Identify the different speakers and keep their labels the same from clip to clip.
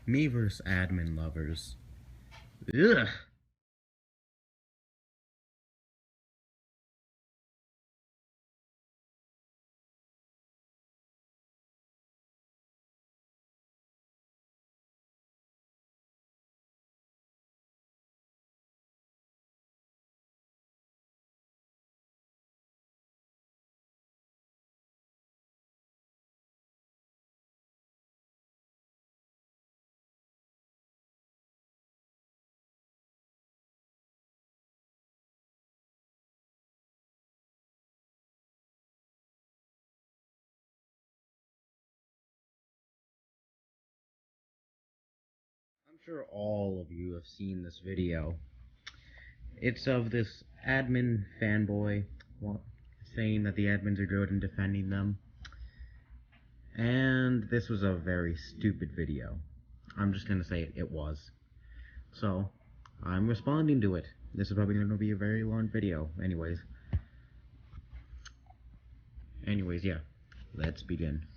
Speaker 1: Miiverse admin lovers. Ugh. I'm sure all of you have seen this video. It's of this admin fanboy saying that the admins are good and defending them. And this was a very stupid video. I'm just gonna say it was. So, I'm responding to it. This is probably gonna be a very long video. Anyways, yeah. Let's begin.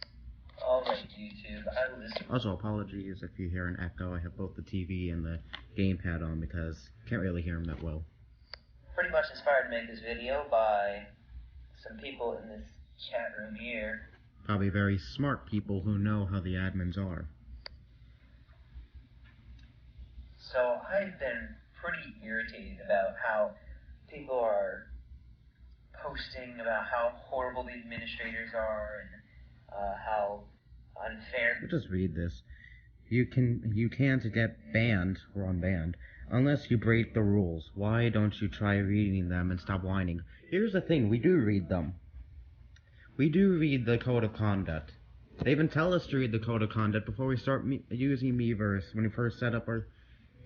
Speaker 2: Alright, YouTube, I listen.
Speaker 1: Also, apologies if you hear an echo. I have both the TV and the gamepad on because I can't really hear them that well.
Speaker 2: Pretty much inspired to make this video by some people in this chat room here.
Speaker 1: Probably very smart people who know how the admins are.
Speaker 2: So I've been pretty irritated about how people are posting about how horrible the administrators are and how unfair.
Speaker 1: We'll just read this. You can't get banned or unbanned unless you break the rules. Why don't you try reading them and stop whining? Here's the thing, we do read them. We do read the code of conduct. They even tell us to read the code of conduct before we start using Miiverse, when we first set up our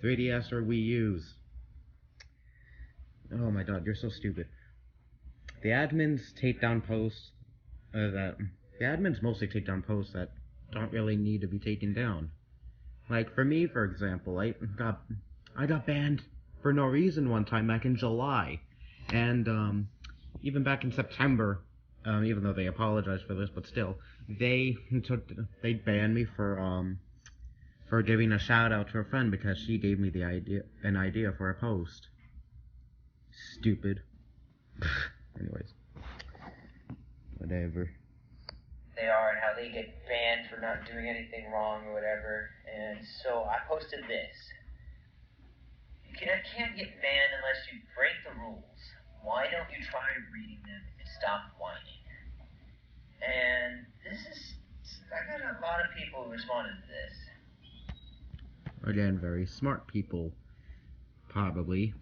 Speaker 1: 3DS or Wii U's. Oh my god, you're so stupid. The admins take down posts the admins mostly take down posts that don't really need to be taken down. Like for me, for example, I got banned for no reason one time back in July, and even back in September, even though they apologized for this, but still, they banned me for giving a shout out to a friend because she gave me an idea for a post. Stupid. Anyways, whatever.
Speaker 2: They are and how they get banned for not doing anything wrong or whatever. And so I posted this. You can't get banned unless you break the rules. Why don't you try reading them and stop whining? And I got a lot of people who responded to this.
Speaker 1: Again, very smart people, probably.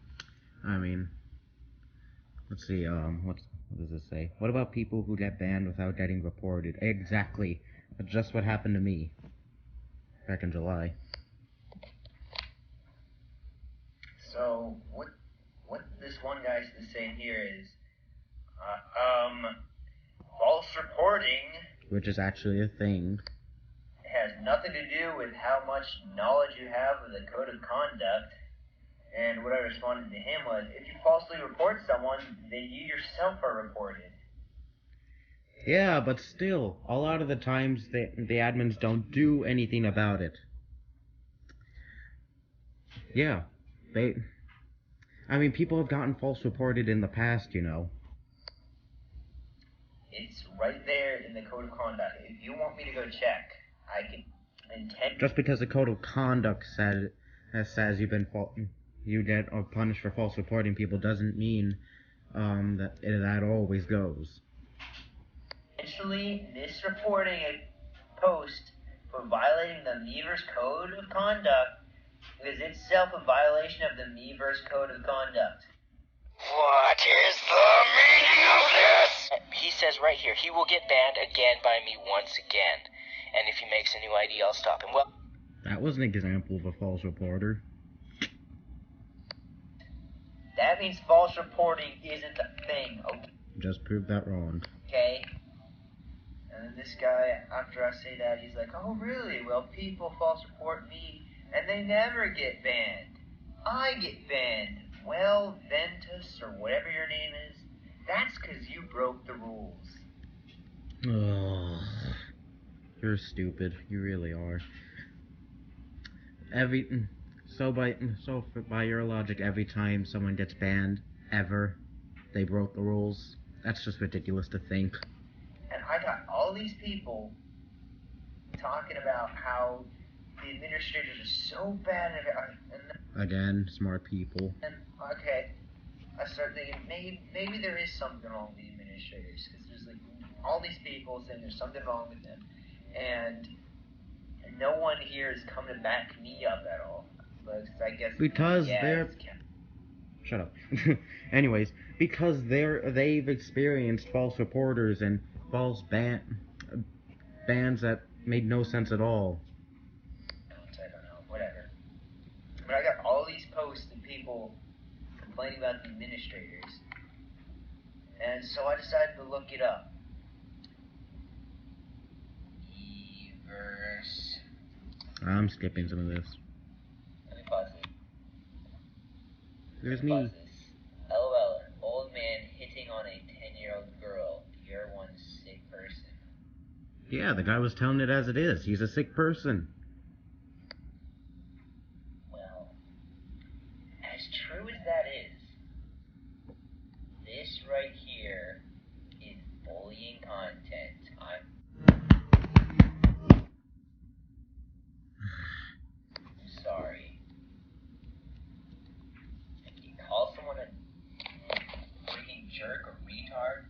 Speaker 1: I mean, let's see, what does this say? What about people who get banned without getting reported? Exactly. That's just what happened to me back in July.
Speaker 2: So, what this one guy is saying here is, false reporting...
Speaker 1: Which is actually a thing.
Speaker 2: Has nothing to do with how much knowledge you have of the code of conduct. And what I responded to him was, if you falsely report someone, then you yourself are reported.
Speaker 1: Yeah, but still, a lot of the times the admins don't do anything about it. Yeah, I mean, people have gotten false reported in the past, you know.
Speaker 2: It's right there in the code of conduct. If you want me to go check, I can intend...
Speaker 1: Just because the code of conduct says you get punished for false reporting people doesn't mean that always goes.
Speaker 2: Intentionally misreporting a post for violating the Miiverse code of conduct is itself a violation of the Miiverse code of conduct.
Speaker 3: What is the meaning of this? He says right here, he will get banned again by me once again. And if he makes a new ID, I'll stop him. Well,
Speaker 1: that was an example of a false reporter.
Speaker 2: That means false reporting isn't a thing, okay?
Speaker 1: Just proved that wrong.
Speaker 2: Okay? And then this guy, after I say that, he's like, oh really? Well, people false report me, and they never get banned. I get banned. Well, Ventus, or whatever your name is, that's because you broke the rules.
Speaker 1: Oh, you're stupid. You really are. By your logic, every time someone gets banned, ever, they broke the rules. That's just ridiculous to think.
Speaker 2: And I got all these people talking about how the administrators are so bad at it.
Speaker 1: Again, smart people.
Speaker 2: And okay, I start thinking maybe there is something wrong with the administrators, because there's like all these people saying there's something wrong with them, and no one here is coming to back me up at all. But I guess
Speaker 1: because they're shut up. Anyways, because they've experienced false reporters and false bans that made no sense at all.
Speaker 2: I don't know, whatever. But I got all these posts of people complaining about the administrators, and so I decided to look it up. Miiverse.
Speaker 1: I'm skipping some of this.
Speaker 2: Let me pause it.
Speaker 1: There's me.
Speaker 2: LOL, old man hitting on a 10-year-old girl. You're one sick person.
Speaker 1: Yeah, the guy was telling it as it is. He's a sick person.
Speaker 2: Well, as true as that is, this right here is bullying content. I'm sorry. If you call someone a freaking jerk or retard,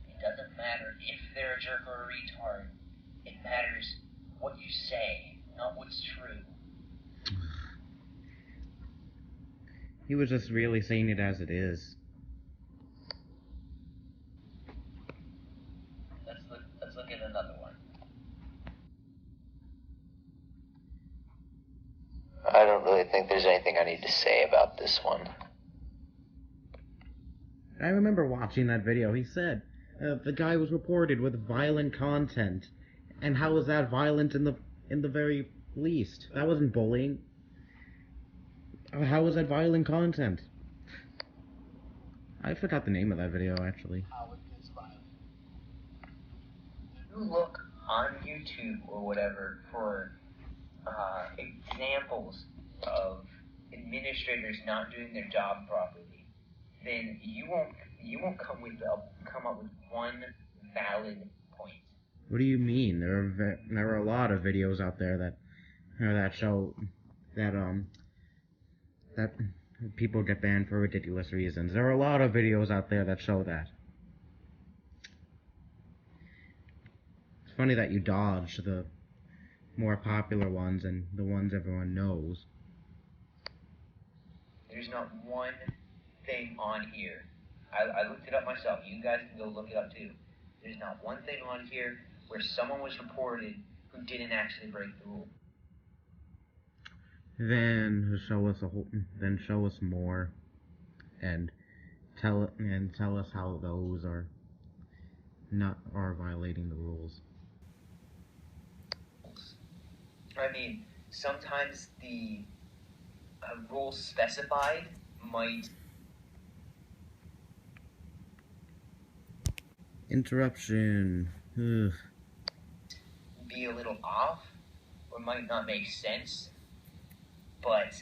Speaker 2: it doesn't matter if they're a jerk or a retard. It matters what you say, not what's true.
Speaker 1: He was just really saying it as it is.
Speaker 2: Let's look at another one. I don't really think there's anything I need to say about this one.
Speaker 1: I remember watching that video. He said the guy was reported with violent content, and how was that violent in the very least? That wasn't bullying. How was that violent content? I forgot the name of that video actually.
Speaker 2: You look on YouTube or whatever for examples of administrators not doing their job properly, then you won't come up with one valid point.
Speaker 1: What do you mean? There are a lot of videos out there that show that people get banned for ridiculous reasons. There are a lot of videos out there that show that. It's funny that you dodged the more popular ones and the ones everyone knows.
Speaker 2: There's not one thing on here. I looked it up myself. You guys can go look it up too. There's not one thing on here where someone was reported who didn't actually break the rule.
Speaker 1: Then show us more, and tell us how those are violating the rules.
Speaker 2: I mean, sometimes the rules specified might
Speaker 1: interruption. Ugh.
Speaker 2: Be a little off, or might not make sense, but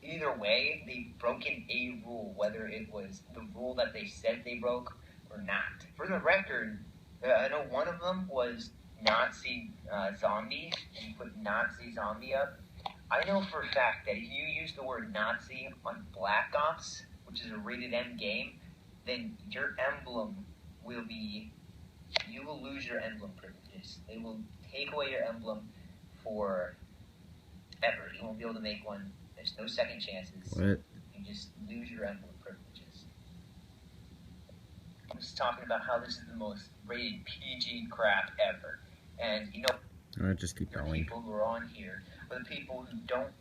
Speaker 2: either way, they've broken a rule, whether it was the rule that they said they broke or not. For the record, I know one of them was Nazi zombies, and you put Nazi zombie up. I know for a fact that if you use the word Nazi on Black Ops, which is a rated M game, then your emblem will be, you will lose your emblem privileges. They will take away your emblem for ever. You won't be able to make one. There's no second chances.
Speaker 1: What?
Speaker 2: You just lose your emblem privileges. I'm just talking about how this is the most rated PG crap ever. And you know,
Speaker 1: Just keep
Speaker 2: the
Speaker 1: going.
Speaker 2: people who are on here are the people who don't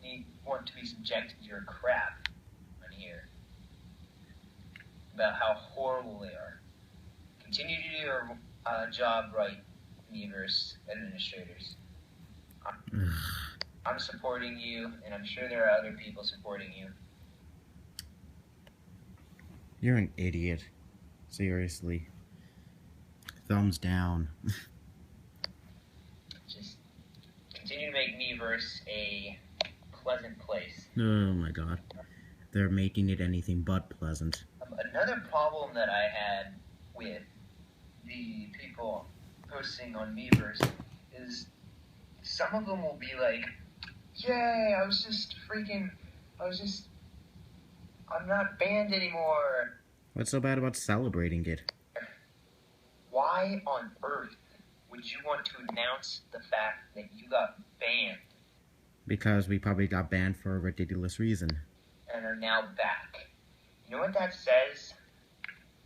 Speaker 2: want to be subjected to your crap on here. About how horrible they are. Continue to do your job right, Miiverse administrators. I'm supporting you, and I'm sure there are other people supporting you.
Speaker 1: You're an idiot. Seriously. Thumbs down.
Speaker 2: Just continue to make Miiverse a pleasant place.
Speaker 1: Oh my god. They're making it anything but pleasant.
Speaker 2: Another problem that I had with the people posting on Miiverse is some of them will be like, yay, I'm not banned anymore.
Speaker 1: What's so bad about celebrating it?
Speaker 2: Why on earth would you want to announce the fact that you got banned?
Speaker 1: Because we probably got banned for a ridiculous reason.
Speaker 2: And are now back. You know what that says?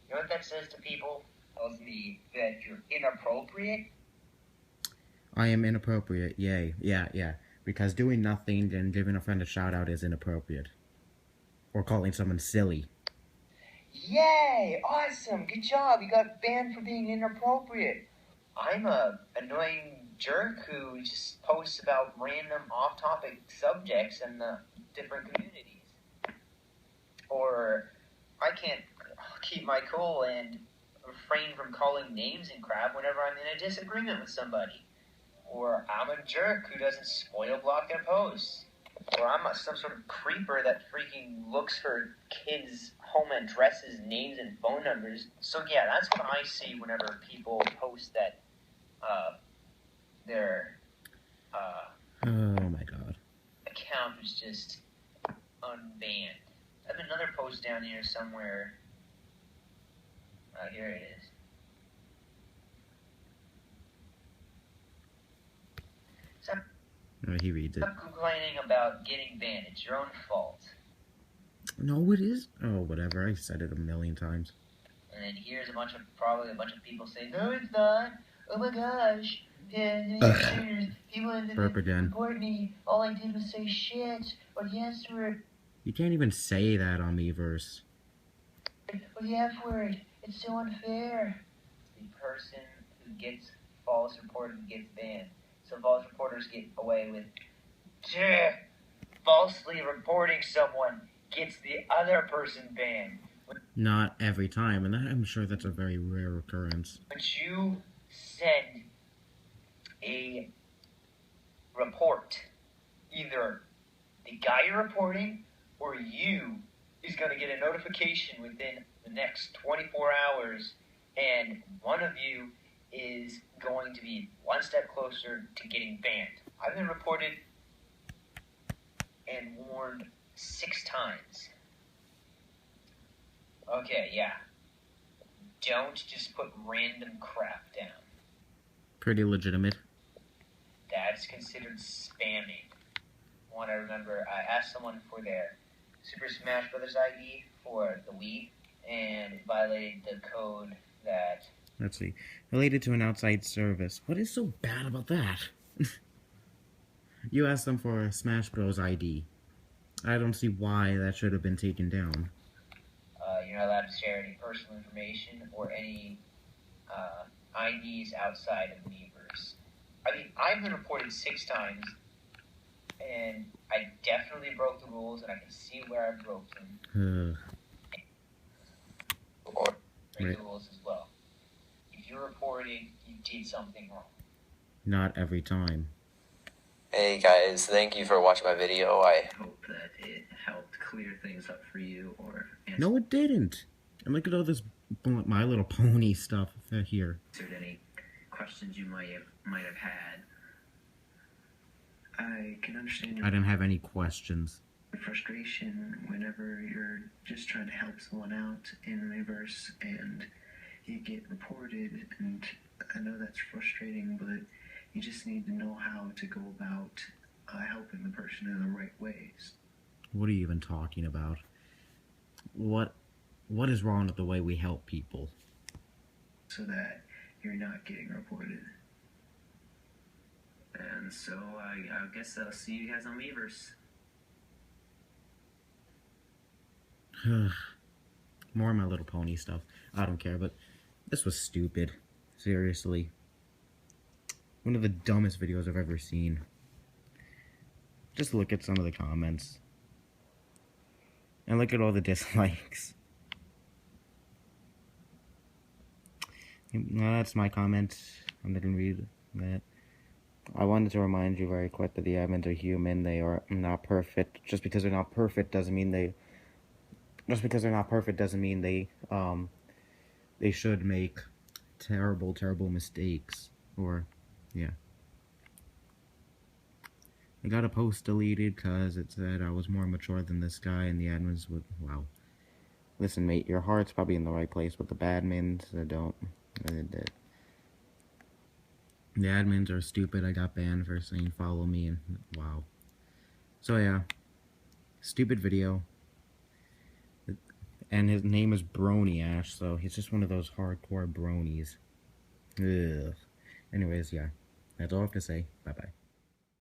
Speaker 2: You know what that says to people? It tells me that you're inappropriate.
Speaker 1: I am inappropriate, yay. Yeah. Because doing nothing and giving a friend a shout out is inappropriate. Or calling someone silly.
Speaker 2: Yay! Awesome! Good job! You got banned for being inappropriate. I'm a annoying jerk who just posts about random off-topic subjects in the different communities. Or I can't keep my cool and refrain from calling names and crap whenever I'm in a disagreement with somebody. Or I'm a jerk who doesn't spoil block their posts. Or I'm some sort of creeper that freaking looks for kids' home addresses, names, and phone numbers. So yeah, that's what I see whenever people post that their
Speaker 1: Oh my god.
Speaker 2: account is just unbanned. I have another post down here somewhere. Here it is.
Speaker 1: Oh, he reads it.
Speaker 2: Stop complaining about getting banned. It's your own fault.
Speaker 1: No, it is. Oh, whatever. I said it a million times.
Speaker 2: And then here's probably a bunch of people saying, no, it's not. Oh my gosh. Yeah, people
Speaker 1: Burp again.
Speaker 2: report me. All I did was say shit or the S word
Speaker 1: You can't even say that on Miiverse.
Speaker 2: or the F word. It's so unfair. The person who gets false reported gets banned. So false reporters get away with falsely reporting someone gets the other person banned.
Speaker 1: Not every time, and I'm sure that's a very rare occurrence.
Speaker 2: When you send a report, either the guy you're reporting or you is going to get a notification within the next 24 hours, and one of you is going to be one step closer to getting banned. I've been reported and warned 6 times. Okay, yeah. Don't just put random crap down.
Speaker 1: Pretty legitimate.
Speaker 2: That's considered spamming. One I remember, I asked someone for their Super Smash Brothers ID for the Wii, and it violated the code that...
Speaker 1: Let's see. Related to an outside service. What is so bad about that? You asked them for a Smash Bros. ID. I don't see why that should have been taken down.
Speaker 2: You're not allowed to share any personal information or any IDs outside of Miiverse. I mean, I've been reported 6 times, and I definitely broke the rules, and I can see where I broke them. Or break the rules as well. If you're reporting, you did something wrong.
Speaker 1: Not every time.
Speaker 4: Hey guys, thank you for watching my video. I
Speaker 2: hope that it helped clear things up for you, or
Speaker 1: No, it didn't. And look at all this My Little Pony stuff here.
Speaker 2: answered any questions you might have had.
Speaker 5: I can understand
Speaker 1: I didn't have any questions.
Speaker 5: your frustration whenever you're just trying to help someone out in Miiverse and you get reported, and I know that's frustrating, but you just need to know how to go about helping the person in the right ways.
Speaker 1: What are you even talking about? What is wrong with the way we help people?
Speaker 5: So that you're not getting reported.
Speaker 2: And so I guess I'll see you guys on Miiverse.
Speaker 1: More My Little Pony stuff. I don't care, but this was stupid. Seriously. One of the dumbest videos I've ever seen. Just look at some of the comments. And look at all the dislikes. That's my comment. I'm not gonna read that. I wanted to remind you very quick that the admins are human. They are not perfect. Just because they're not perfect doesn't mean they they should make terrible mistakes. Or, yeah. I got a post deleted because it said I was more mature than this guy, and the admins would, wow. Listen, mate, your heart's probably in the right place, but the admins don't. The admins are stupid. I got banned for saying follow me, and wow. So yeah, stupid video. And his name is Brony Ash, so he's just one of those hardcore bronies. Ugh. Anyways, yeah, that's all I have to say. Bye bye.